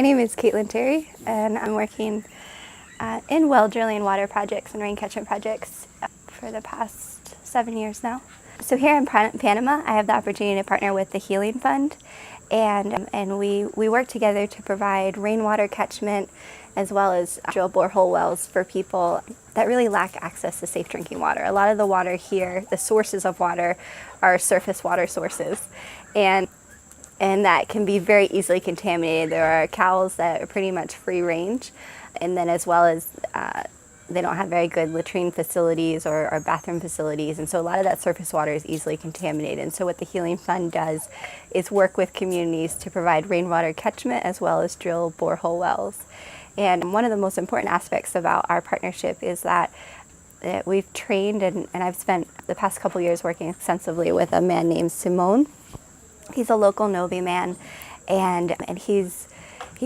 name is Caitlin Terry, and I'm working in well drilling water projects and rain catchment projects for the past 7 years now. So here in Panama, I have the opportunity to partner with the Healing Fund, and we work together to provide rainwater catchment as well as drill borehole wells for people that really lack access to safe drinking water. A lot of the water here, the sources of water, are surface water sources, and that can be very easily contaminated. There are cows that are pretty much free range, and then as well as they don't have very good latrine facilities or bathroom facilities, and so a lot of that surface water is easily contaminated. And so what the Healing Fund does is work with communities to provide rainwater catchment as well as drill borehole wells. And one of the most important aspects about our partnership is that we've trained, and I've spent the past couple years working extensively with a man named Simone. He's a local Novi man, and he's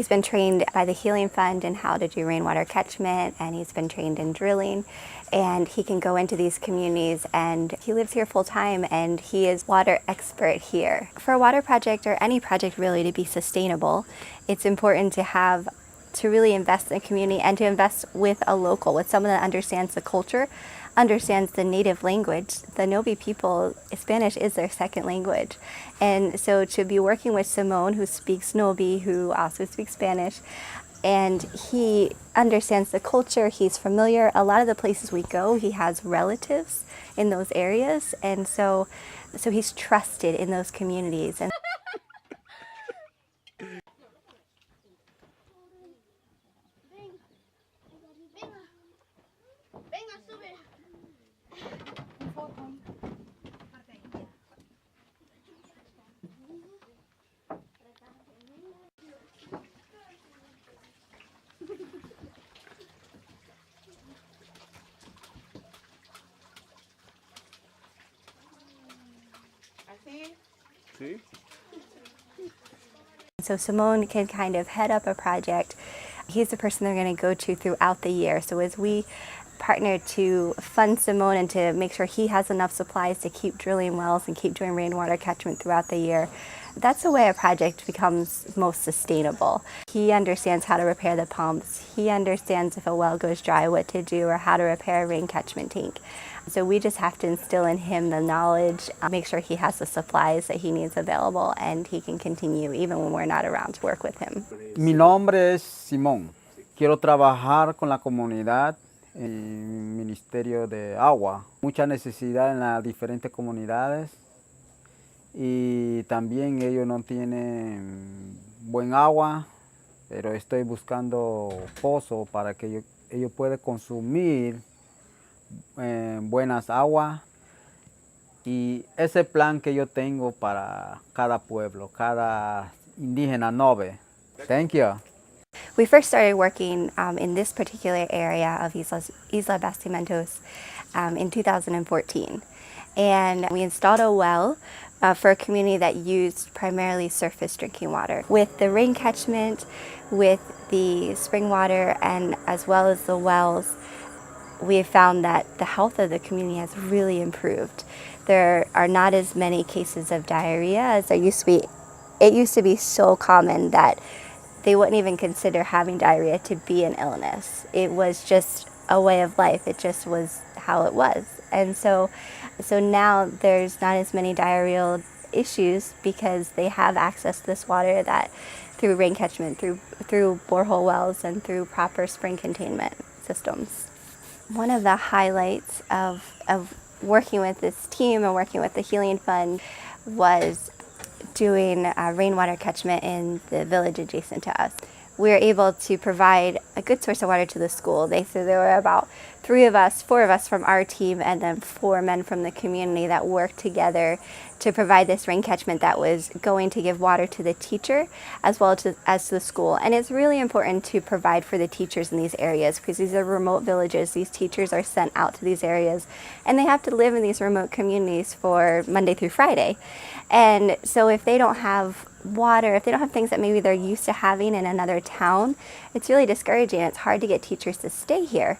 been trained by the Healing Fund in how to do rainwater catchment, and he's been trained in drilling, and he can go into these communities, and he lives here full time, and he is water expert here. For a water project, or any project really, to be sustainable, it's important to really invest in the community and to invest with a local, with someone that understands the culture, understands the native language. The Novi people, Spanish is their second language. And so to be working with Simone, who speaks Novi, who also speaks Spanish, and he understands the culture, he's familiar. A lot of the places we go, he has relatives in those areas, and so he's trusted in those communities. And so Simone can kind of head up a project. He's the person they're going to go to throughout the year. So as we partner to fund Simone and to make sure he has enough supplies to keep drilling wells and keep doing rainwater catchment throughout the year, that's the way a project becomes most sustainable. He understands how to repair the pumps. He understands if a well goes dry, what to do, or how to repair a rain catchment tank. So we just have to instill in him the knowledge, make sure he has the supplies that he needs available, and he can continue even when we're not around to work with him. Mi nombre es Simón. Quiero trabajar con la comunidad en el Ministerio de Agua. Mucha necesidad en las diferentes comunidades y también ellos no tienen buen agua, pero estoy buscando pozos para que ellos puedan consumir buenas aguas, y ese plan que yo tengo para cada pueblo, cada indígena Novi. Thank you. We first started working in this particular area of Isla Bastimentos in 2014, and we installed a well for a community that used primarily surface drinking water. With the rain catchment, with the spring water, and as well as the wells, we have found that the health of the community has really improved. There are not as many cases of diarrhea as there used to be. It used to be so common that they wouldn't even consider having diarrhea to be an illness. It was just a way of life. It just was how it was. And so now there's not as many diarrheal issues because they have access to this water that through rain catchment, through borehole wells, and through proper spring containment systems. One of the highlights of working with this team and working with the Healing Fund was doing rainwater catchment in the village adjacent to us. We were able to provide a good source of water to the school. So there were about 4 of us from our team, and then 4 men from the community that worked together to provide this rain catchment that was going to give water to the teacher as well as to the school. And it's really important to provide for the teachers in these areas because these are remote villages. These teachers are sent out to these areas, and they have to live in these remote communities for Monday through Friday. And so if they don't have water, if they don't have things that maybe they're used to having in another town, it's really discouraging. It's hard to get teachers to stay here.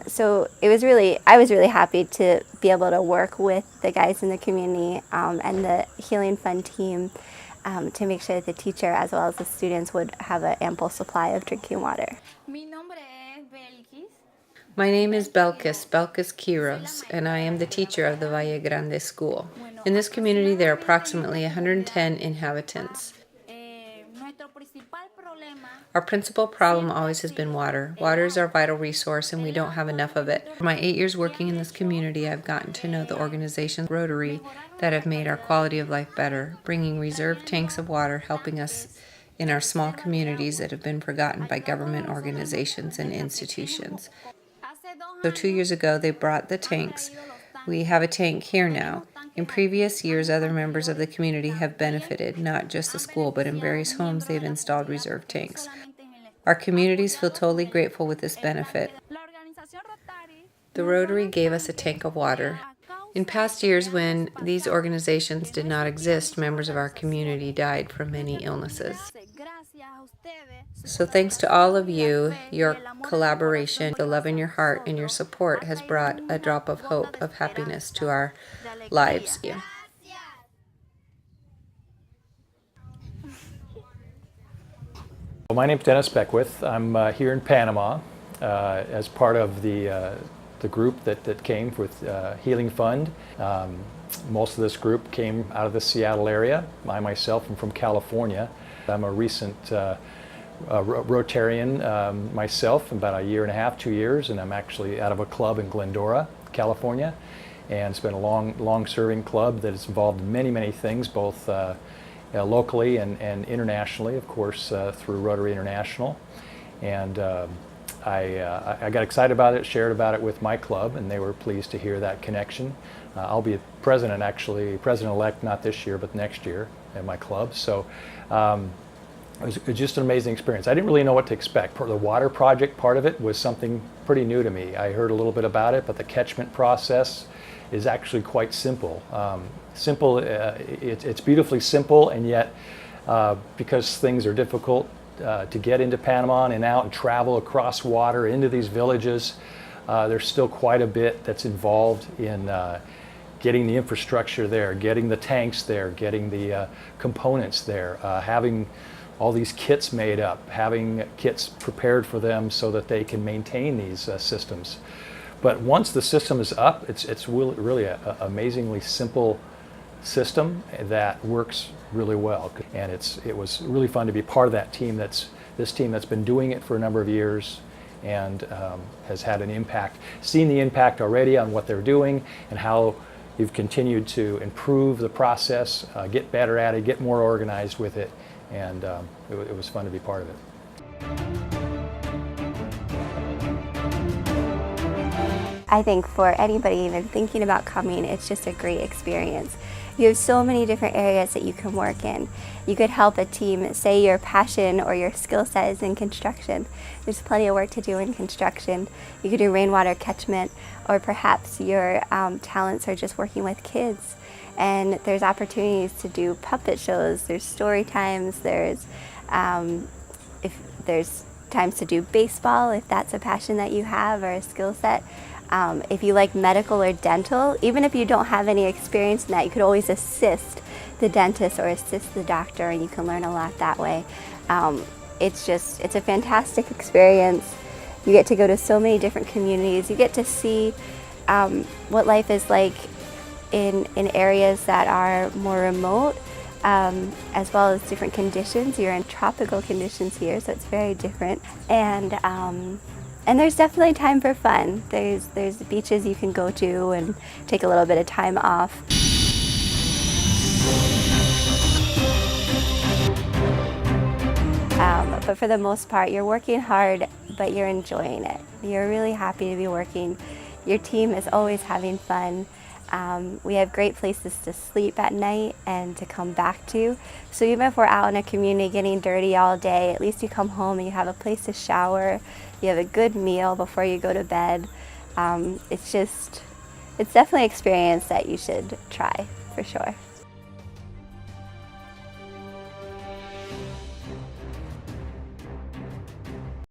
So I was really happy to be able to work with the guys in the community and the Healing Fund team to make sure that the teacher as well as the students would have an ample supply of drinking water. My name is Belkis Quiros, and I am the teacher of the Valle Grande School. In this community, there are approximately 110 inhabitants. Our principal problem always has been water. Water is our vital resource, and we don't have enough of it. For my 8 years working in this community, I've gotten to know the organizations Rotary that have made our quality of life better, bringing reserve tanks of water, helping us in our small communities that have been forgotten by government organizations and institutions. So 2 years ago, they brought the tanks. We have a tank here now. In previous years, other members of the community have benefited, not just the school, but in various homes they've installed reserve tanks. Our communities feel totally grateful with this benefit. The Rotary gave us a tank of water. In past years, when these organizations did not exist, members of our community died from many illnesses. So thanks to all of you, your collaboration, the love in your heart, and your support has brought a drop of hope, of happiness to our lives. My name is Dennis Beckwith. I'm here in Panama as part of the group that came with Healing Fund. Most of this group came out of the Seattle area. I myself am from California. I'm a recent Rotarian myself, about a year and a half, 2 years, and I'm actually out of a club in Glendora, California. And it's been a long-serving club that is involved in many things, both locally and internationally, of course, through Rotary International. And I got excited about it, shared about it with my club, and they were pleased to hear that connection. I'll be president-elect not this year, but next year at my club. So it was just an amazing experience. I didn't really know what to expect. The water project part of it was something pretty new to me. I heard a little bit about it, but the catchment process is actually quite simple. It's beautifully simple, and yet because things are difficult to get into Panama and out and travel across water into these villages, there's still quite a bit that's involved in getting the infrastructure there, getting the tanks there, getting the components there, having all these kits made up, having kits prepared for them so that they can maintain these systems. But once the system is up, it's really an amazingly simple system that works really well. And it was really fun to be part of that team. This team that's been doing it for a number of years and has had an impact. Seen the impact already on what they're doing and how you've continued to improve the process, get better at it, get more organized with it, and it was fun to be part of it. I think for anybody even thinking about coming, it's just a great experience. You have so many different areas that you can work in. You could help a team, say your passion or your skill set is in construction. There's plenty of work to do in construction. You could do rainwater catchment, or perhaps your talents are just working with kids. And there's opportunities to do puppet shows, there's story times, there's times to do baseball, if that's a passion that you have or a skill set. If you like medical or dental, even if you don't have any experience in that, you could always assist the dentist or assist the doctor, and you can learn a lot that way. It's a fantastic experience. You get to go to so many different communities. You get to see what life is like in areas that are more remote, as well as different conditions. You're in tropical conditions here, so it's very different. And there's definitely time for fun. There's beaches you can go to and take a little bit of time off. But for the most part, you're working hard, but you're enjoying it. You're really happy to be working. Your team is always having fun. We have great places to sleep at night and to come back to. So even if we're out in a community getting dirty all day, at least you come home and you have a place to shower. You have a good meal before you go to bed. It's definitely an experience that you should try, for sure.